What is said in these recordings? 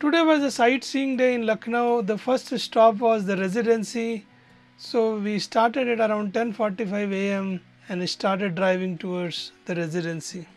Today was a sightseeing day in Lucknow. The first stop was the Residency. So we started at around 10:45 a.m. and started driving towards the Residency.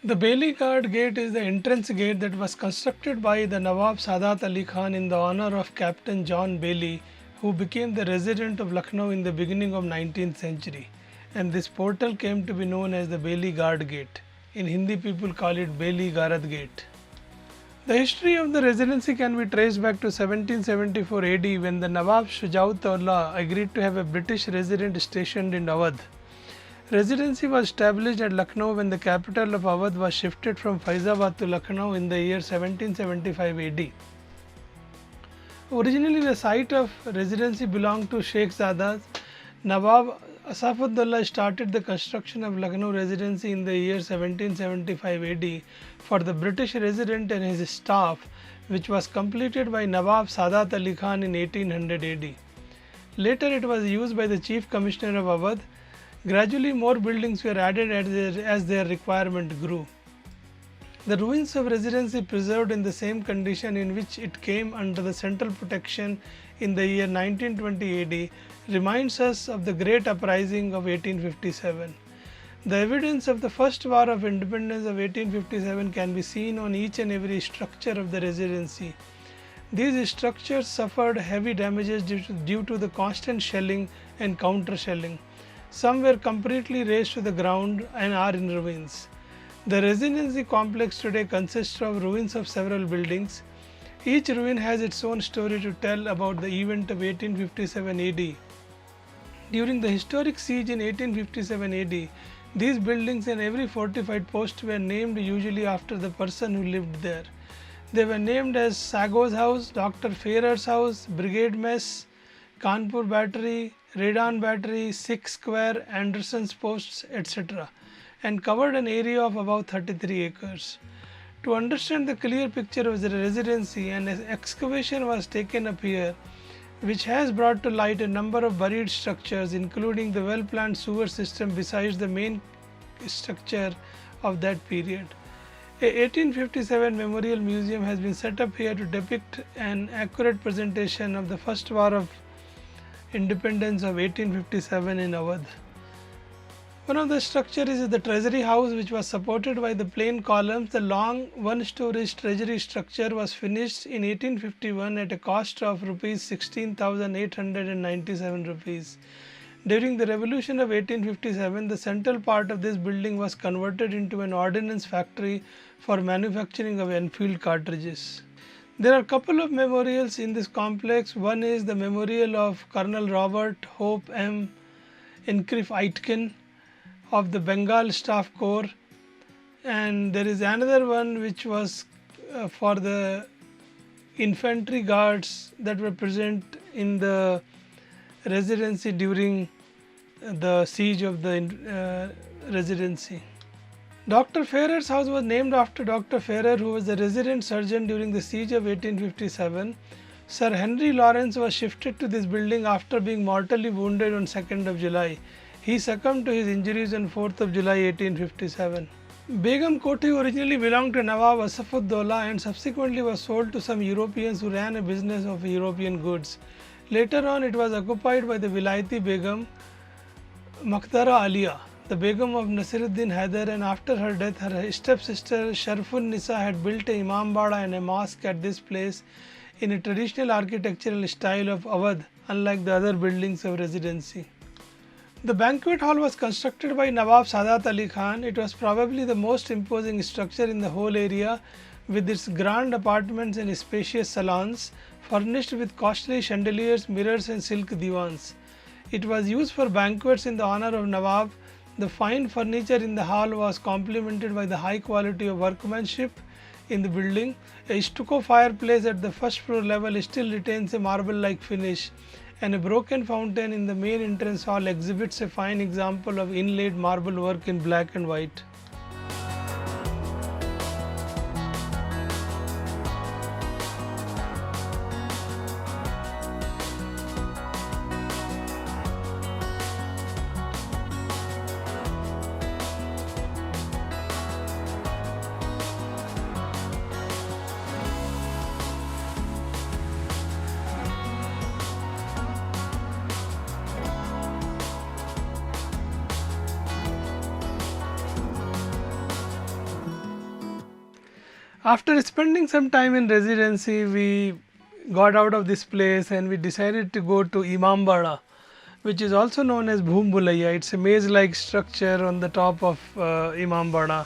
The Bailey Guard Gate is the entrance gate that was constructed by the Nawab Sadat Ali Khan in the honor of Captain John Bailey, who became the resident of Lucknow in the beginning of 19th century. And this portal came to be known as the Bailey Guard Gate. In Hindi, people call it Bailey Garad Gate. The history of the Residency can be traced back to 1774 AD when the Nawab Shujaut-Ullah agreed to have a British resident stationed in Awadh. Residency was established at Lucknow when the capital of Awadh was shifted from Faizabad to Lucknow in the year 1775 AD. Originally, the site of Residency belonged to Sheikh Zadas. Nawab Asafuddollah started the construction of Lucknow Residency in the year 1775 AD for the British resident and his staff, which was completed by Nawab Sadat Ali Khan in 1800 AD. Later, it was used by the Chief Commissioner of Awadh. Gradually, more buildings were added as their requirement grew. The ruins of Residency preserved in the same condition in which it came under the central protection in the year 1920 AD reminds us of the great uprising of 1857. The evidence of the first war of independence of 1857 can be seen on each and every structure of the Residency. These structures suffered heavy damages due to the constant shelling and counter shelling. Some were completely razed to the ground and are in ruins. The Residency complex today consists of ruins of several buildings. Each ruin has its own story to tell about the event of 1857 AD. During the historic siege in 1857 AD, these buildings and every fortified post were named usually after the person who lived there. They were named as Sago's House, Dr. Farrer's House, Brigade Mess, Kanpur Battery, Redan Battery, Sikh Square, Anderson's Posts, etc., and covered an area of about 33 acres. To understand the clear picture of the Residency, an excavation was taken up here, which has brought to light a number of buried structures, including the well planned sewer system besides the main structure of that period. A 1857 memorial museum has been set up here to depict an accurate presentation of the first war of independence of 1857 in Awadh. One of the structures is the Treasury House, which was supported by the plain columns. The long one-story treasury structure was finished in 1851 at a cost of rupees 16,897 rupees. During the revolution of 1857, the central part of this building was converted into an ordnance factory for manufacturing of Enfield cartridges. There are a couple of memorials in this complex. One is the memorial of Colonel Robert Hope M. Increef Aitken of the Bengal Staff Corps, and there is another one which was for the infantry guards that were present in the Residency during the siege of the Residency. Dr. Farrer's house was named after Dr. Farrer, who was the resident surgeon during the siege of 1857. Sir Henry Lawrence was shifted to this building after being mortally wounded on 2nd of July. He succumbed to his injuries on 4th of July 1857. Begum Koti originally belonged to Nawab Asaf-ud-Daula and subsequently was sold to some Europeans who ran a business of European goods. Later on, it was occupied by the Vilayati Begum Makhdara Aliya, the Begum of Nasiruddin Haider, and after her death, her stepsister Sharfun Nisa had built a Imambada and a mosque at this place in a traditional architectural style of Awadh, unlike the other buildings of Residency. The banquet hall was constructed by Nawab Sadat Ali Khan. It was probably the most imposing structure in the whole area, with its grand apartments and spacious salons, furnished with costly chandeliers, mirrors and silk divans. It was used for banquets in the honor of Nawab. The fine furniture in the hall was complemented by the high quality of workmanship in the building. A stucco fireplace at the first floor level still retains a marble-like finish, and a broken fountain in the main entrance hall exhibits a fine example of inlaid marble work in black and white. After spending some time in Residency, we got out of this place and we decided to go to Imambada, which is also known as Bhoom Bulaiya. It's a maze-like structure on the top of Imambada.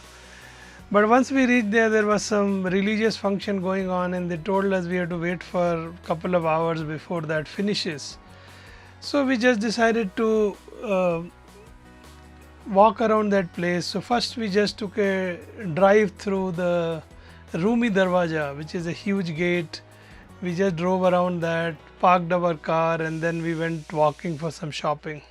But once we reached there, there was some religious function going on, and they told us we had to wait for a couple of hours before that finishes. So we just decided to walk around that place. So first we just took a drive through the Rumi Darwaja, which is a huge gate. We just drove around that, parked our car, and then we went walking for some shopping.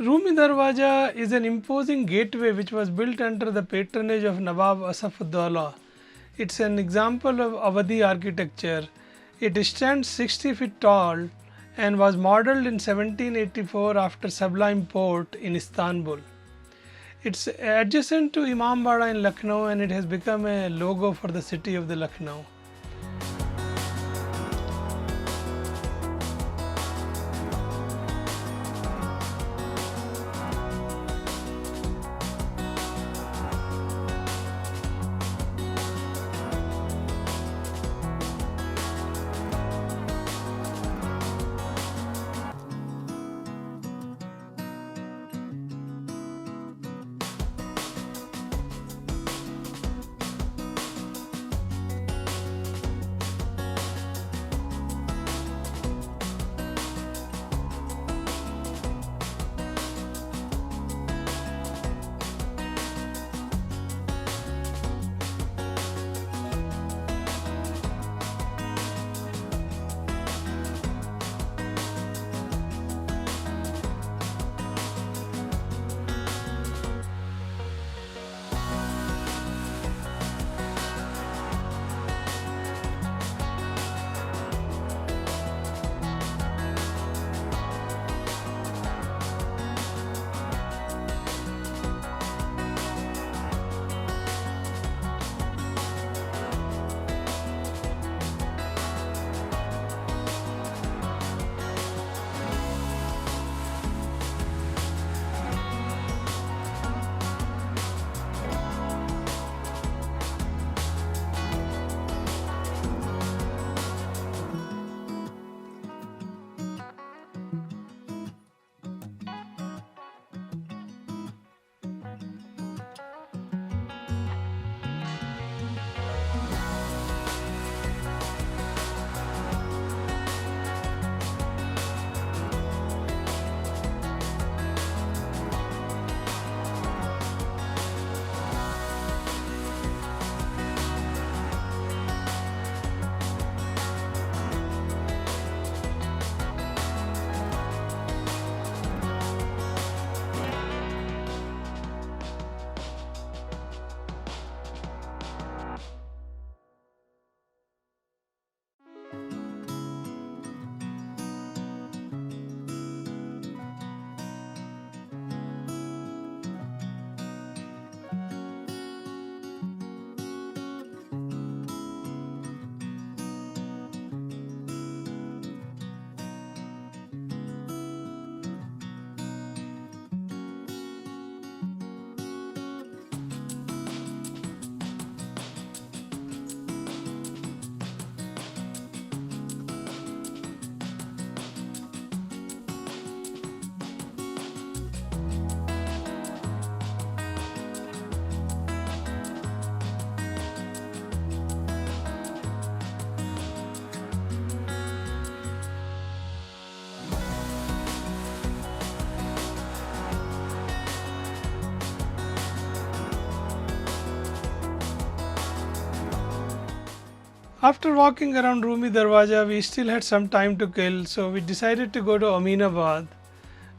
Rumi Darwaja is an imposing gateway which was built under the patronage of Nawab Asafuddaulah. It's an example of Awadhi architecture. It stands 60 feet tall and was modelled in 1784 after Sublime Port in Istanbul. It's adjacent to Imambara in Lucknow and it has become a logo for the city of the Lucknow. After walking around Rumi Darwaja, we still had some time to kill, so we decided to go to Aminabad.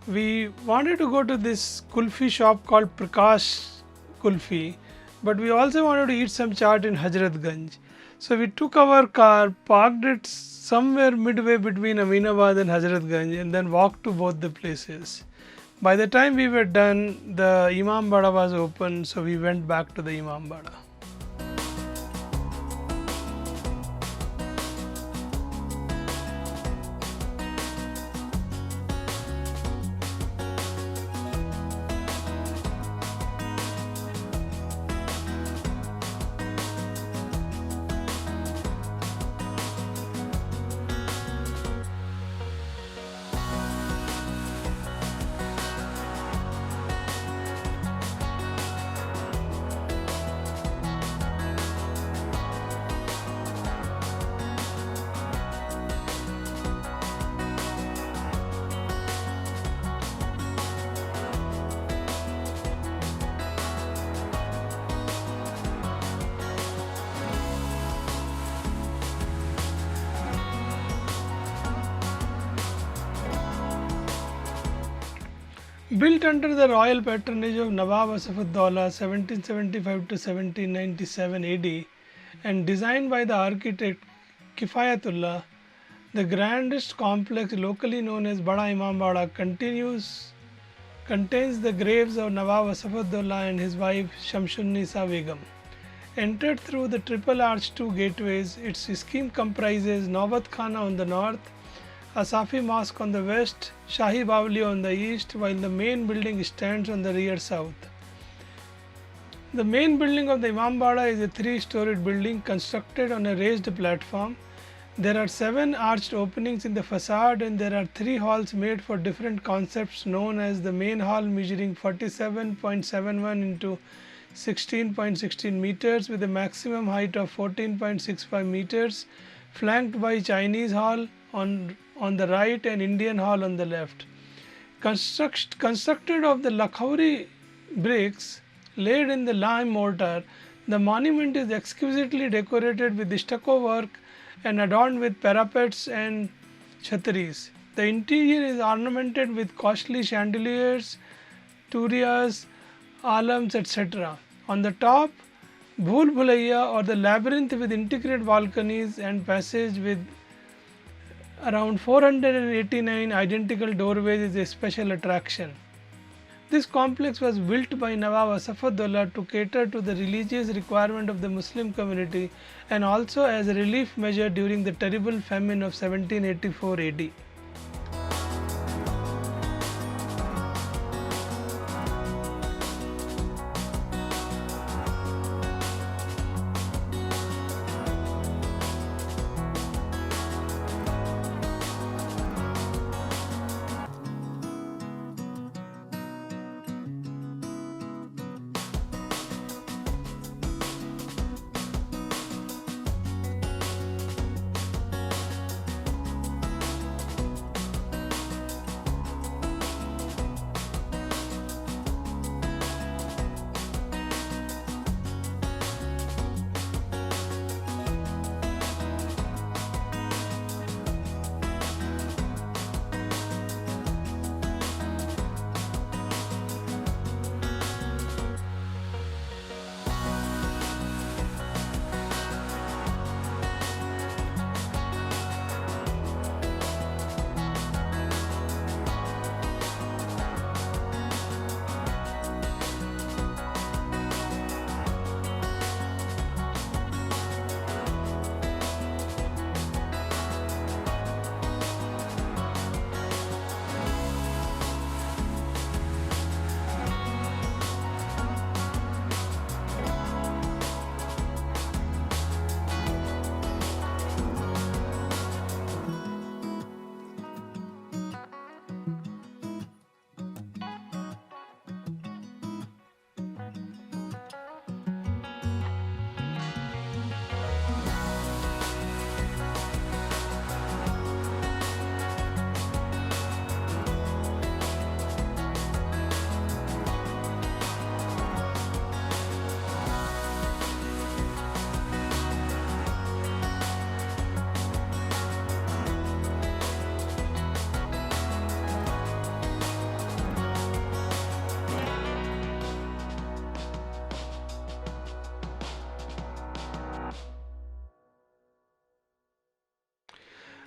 We wanted to go to this kulfi shop called Prakash Kulfi, but we also wanted to eat some chaat in Hazratganj. So we took our car, parked it somewhere midway between Aminabad and Hazratganj, and then walked to both the places. By the time we were done, the Imambada was open, so we went back to the Imambada. Built under the royal patronage of Nawab Asaf-ud-Daula 1775 to 1797 AD and designed by the architect Kifayatullah, the grandest complex locally known as Bada Imambada contains the graves of Nawab Asaf-ud-Daula and his wife Shamsun-Nisa Begum. Entered through the triple arch two gateways, its scheme comprises Nawbat Khana on the north, Asafi Mosque on the west, Shahi Bawli on the east, while the main building stands on the rear south. The main building of the Imambada is a three-storied building constructed on a raised platform. There are 7 arched openings in the facade and there are 3 halls made for different concepts known as the main hall measuring 47.71 into 16.16 meters with a maximum height of 14.65 meters, flanked by Chinese hall on the right and Indian hall on the left. Constructed of the Lakhauri bricks laid in the lime mortar, the monument is exquisitely decorated with stucco work and adorned with parapets and chhatris. The interior is ornamented with costly chandeliers, turias, alams, etc. On the top, Bhul Bhulaiya or the labyrinth with intricate balconies and passage with around 489 identical doorways is a special attraction. This complex was built by Nawab Asaf-ud-Daula to cater to the religious requirement of the Muslim community and also as a relief measure during the terrible famine of 1784 AD.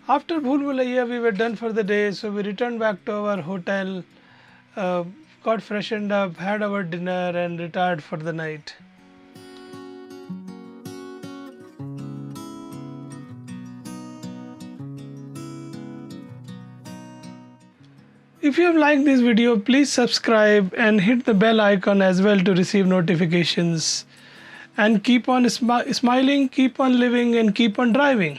After Bhul Bhulaiya, we were done for the day, so we returned back to our hotel, got freshened up, had our dinner and retired for the night. If you have liked this video, please subscribe and hit the bell icon as well to receive notifications. And keep on smiling, keep on living and keep on driving.